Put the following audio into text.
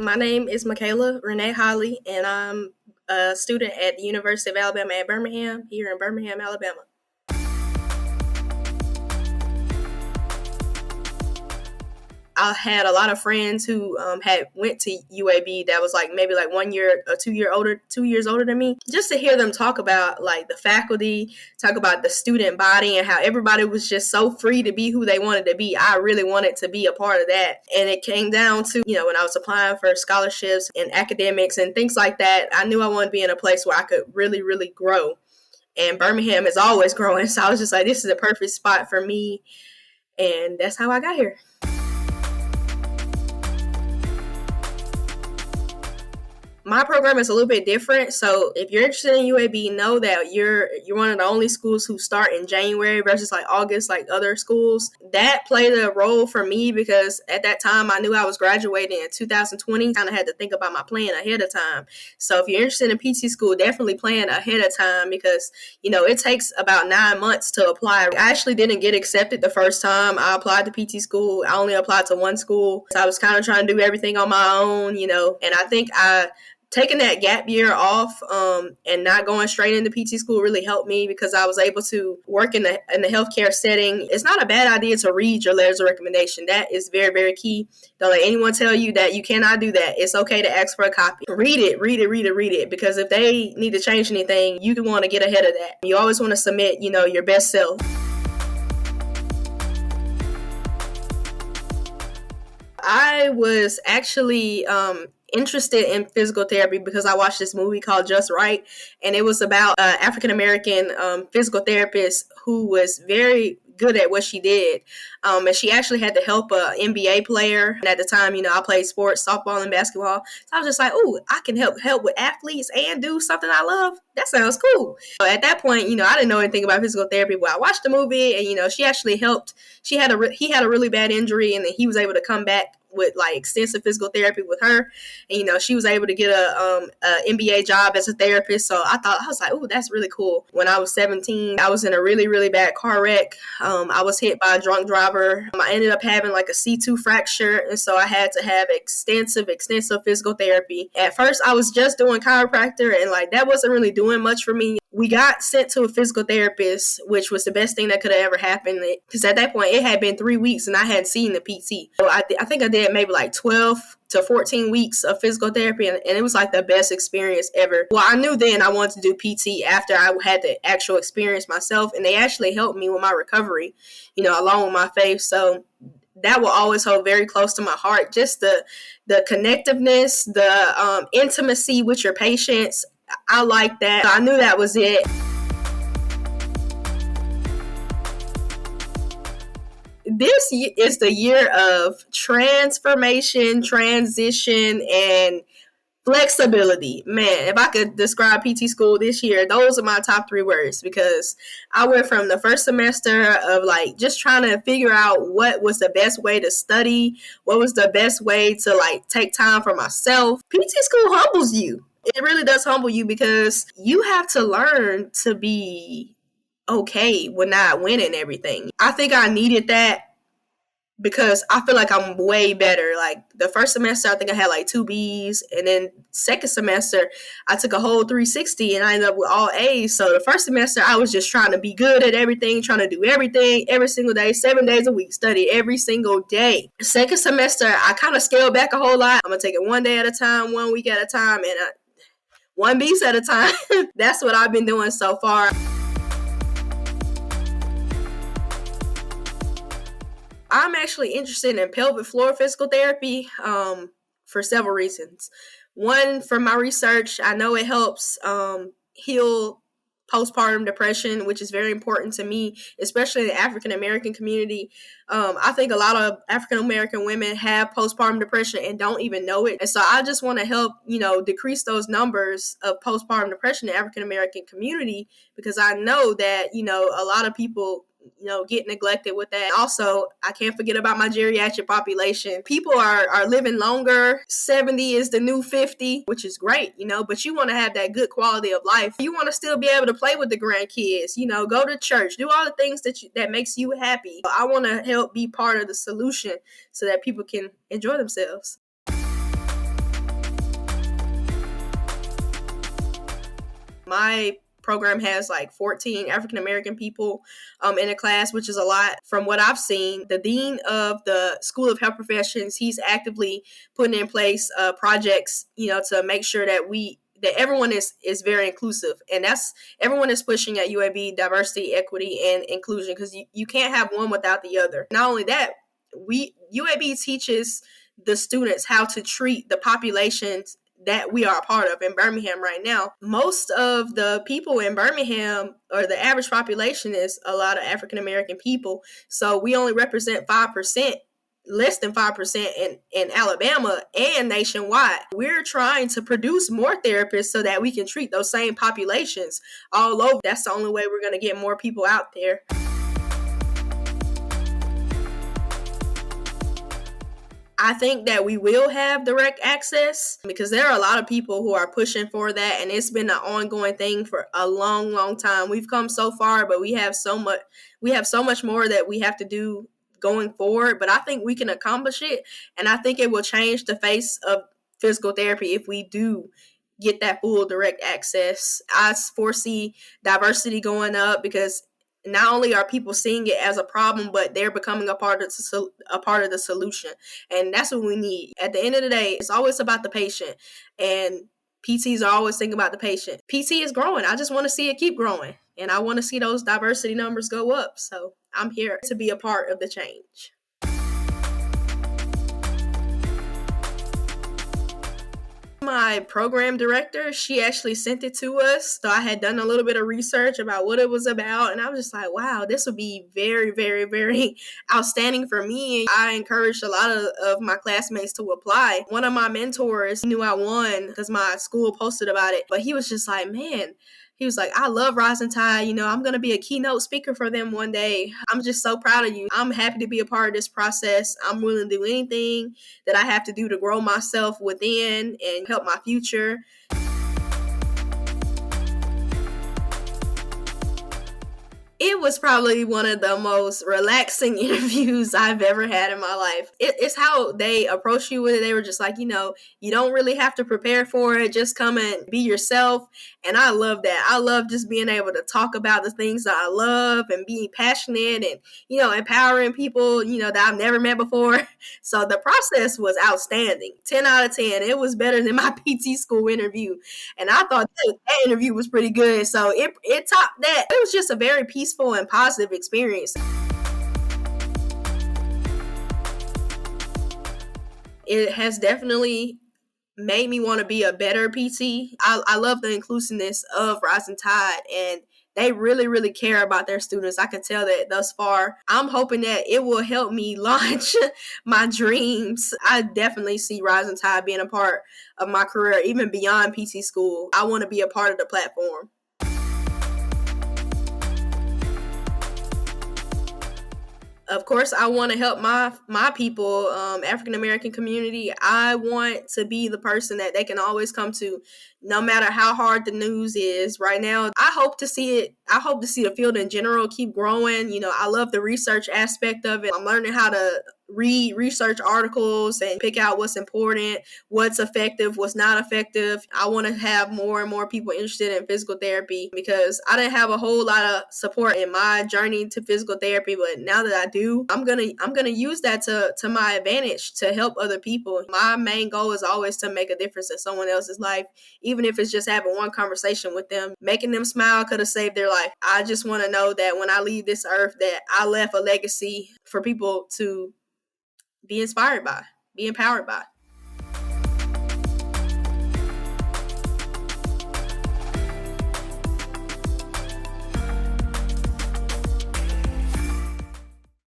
My name is Mikaela Renae Holley, and I'm a student at the University of Alabama at Birmingham, here in Birmingham, Alabama. I had a lot of friends who had went to UAB that was maybe 1 year or 2 years older than me. Just to hear them talk about the faculty, talk about the student body and how everybody was just so free to be who they wanted to be. I really wanted to be a part of that. And it came down to, when I was applying for scholarships and academics and things like that, I knew I wanted to be in a place where I could really, really grow. And Birmingham is always growing. So I was just like, this is a perfect spot for me. And that's how I got here. My program is a little bit different. So if you're interested in UAB, know that you're one of the only schools who start in January versus August, like other schools. That played a role for me because at that time I knew I was graduating in 2020. Kind of had to think about my plan ahead of time. So if you're interested in PT school, definitely plan ahead of time because, it takes about 9 months to apply. I actually didn't get accepted the first time I applied to PT school. I only applied to one school. So I was kind of trying to do everything on my own, and I think taking that gap year off and not going straight into PT school really helped me because I was able to work in the healthcare setting. It's not a bad idea to read your letters of recommendation. That is very, very key. Don't let anyone tell you that you cannot do that. It's okay to ask for a copy. Read it. Because if they need to change anything, you want to get ahead of that. You always want to submit, your best self. I was actually interested in physical therapy because I watched this movie called Just Right, and it was about an African-American physical therapist who was very good at what she did. And she actually had to help an NBA player. And at the time, I played sports, softball and basketball. So I was just like, oh, I can help with athletes and do something I love. That sounds cool. So at that point, I didn't know anything about physical therapy, but I watched the movie and, she actually helped. He had a really bad injury and then he was able to come back with extensive physical therapy with her. And, she was able to get a NBA job as a therapist. So I was like, oh, that's really cool. When I was 17, I was in a really, really bad car wreck. I was hit by a drunk driver. I ended up having a C2 fracture. And so I had to have extensive physical therapy. At first, I was just doing chiropractor and that wasn't really doing much for me. We got sent to a physical therapist, which was the best thing that could have ever happened. Because at that point, it had been 3 weeks and I hadn't seen the PT. So I think I did maybe 12 to 14 weeks of physical therapy. And it was the best experience ever. Well, I knew then I wanted to do PT after I had the actual experience myself. And they actually helped me with my recovery, along with my faith. So that will always hold very close to my heart. Just the connectiveness, the intimacy with your patients. I like that. So I knew that was it. This is the year of transformation, transition, and flexibility. Man, if I could describe PT school this year, those are my top 3 words because I went from the first semester of just trying to figure out what was the best way to study, what was the best way to take time for myself. PT school humbles you. It really does humble you because you have to learn to be okay with not winning everything. I think I needed that because I feel like I'm way better. The first semester, I think I had 2 Bs. And then second semester, I took a whole 360 and I ended up with all A's. So the first semester, I was just trying to be good at everything, trying to do everything every single day, 7 days a week, study every single day. Second semester, I kind of scaled back a whole lot. I'm going to take it 1 day at a time, 1 week at a time, and 1 beast at a time. That's what I've been doing so far. I'm actually interested in pelvic floor physical therapy for several reasons. One, from my research, I know it helps heal postpartum depression, which is very important to me, especially in the African-American community. I think a lot of African-American women have postpartum depression and don't even know it. And so I just want to help, decrease those numbers of postpartum depression in the African-American community because I know that, a lot of people get neglected with that. Also, I can't forget about my geriatric population. People are living longer. 70 is the new 50, which is great, but you want to have that good quality of life. You want to still be able to play with the grandkids, go to church, do all the things that makes you happy. I want to help be part of the solution so that people can enjoy themselves. My program has like 14 African American people in a class, which is a lot. From what I've seen, the dean of the School of Health Professions, he's actively putting in place projects, to make sure that everyone is very inclusive, and that's everyone is pushing at UAB diversity, equity, and inclusion, because you can't have one without the other. Not only that, UAB teaches the students how to treat the populations that we are a part of in Birmingham right now. Most of the people in Birmingham, or the average population, is a lot of African American people. So we only represent 5%, less than 5% in Alabama and nationwide. We're trying to produce more therapists so that we can treat those same populations all over. That's the only way we're going to get more people out there. I think that we will have direct access, because there are a lot of people who are pushing for that, and it's been an ongoing thing for a long, long time. We've come so far, but we have so much more that we have to do going forward. But I think we can accomplish it, and I think it will change the face of physical therapy if we do get that full direct access. I foresee diversity going up, because not only are people seeing it as a problem, but they're becoming a part of the solution. And that's what we need. At the end of the day, it's always about the patient, and PTs are always thinking about the patient. PT is growing. I just want to see it keep growing, and I want to see those diversity numbers go up. So I'm here to be a part of the change. My program director, she actually sent it to us. So I had done a little bit of research about what it was about, and I was just like, wow, this would be very, very, very outstanding for me. I encouraged a lot of my classmates to apply. One of my mentors knew I won because my school posted about it, but he was just like, man, he was like, I love Rising Tide. I'm going to be a keynote speaker for them one day. I'm just so proud of you. I'm happy to be a part of this process. I'm willing to do anything that I have to do to grow myself within and help my future. It was probably one of the most relaxing interviews I've ever had in my life. It's how they approached you with it. They were just like, you don't really have to prepare for it. Just come and be yourself. And I love that. I love just being able to talk about the things that I love and being passionate and, empowering people, that I've never met before. So the process was outstanding. 10 out of 10. It was better than my PT school interview. And I thought that interview was pretty good. So it topped that. It was just a very peaceful and positive experience. It has definitely made me want to be a better PT. I love the inclusiveness of Rising Tide, and they really, really care about their students. I can tell that thus far. I'm hoping that it will help me launch my dreams. I definitely see Rising Tide being a part of my career, even beyond PT school. I want to be a part of the platform. Of course, I want to help my people, African American community. I want to be the person that they can always come to, no matter how hard the news is. Right now, I hope to see it. I hope to see the field in general keep growing. I love the research aspect of it. I'm learning how to read research articles and pick out what's important, what's effective, what's not effective. I want to have more and more people interested in physical therapy, because I didn't have a whole lot of support in my journey to physical therapy, but now that I do, I'm gonna use that to my advantage to help other people. My main goal is always to make a difference in someone else's life, even if it's just having one conversation with them. Making them smile could have saved their life. I just want to know that when I leave this earth, that I left a legacy for people to be inspired by, be empowered by.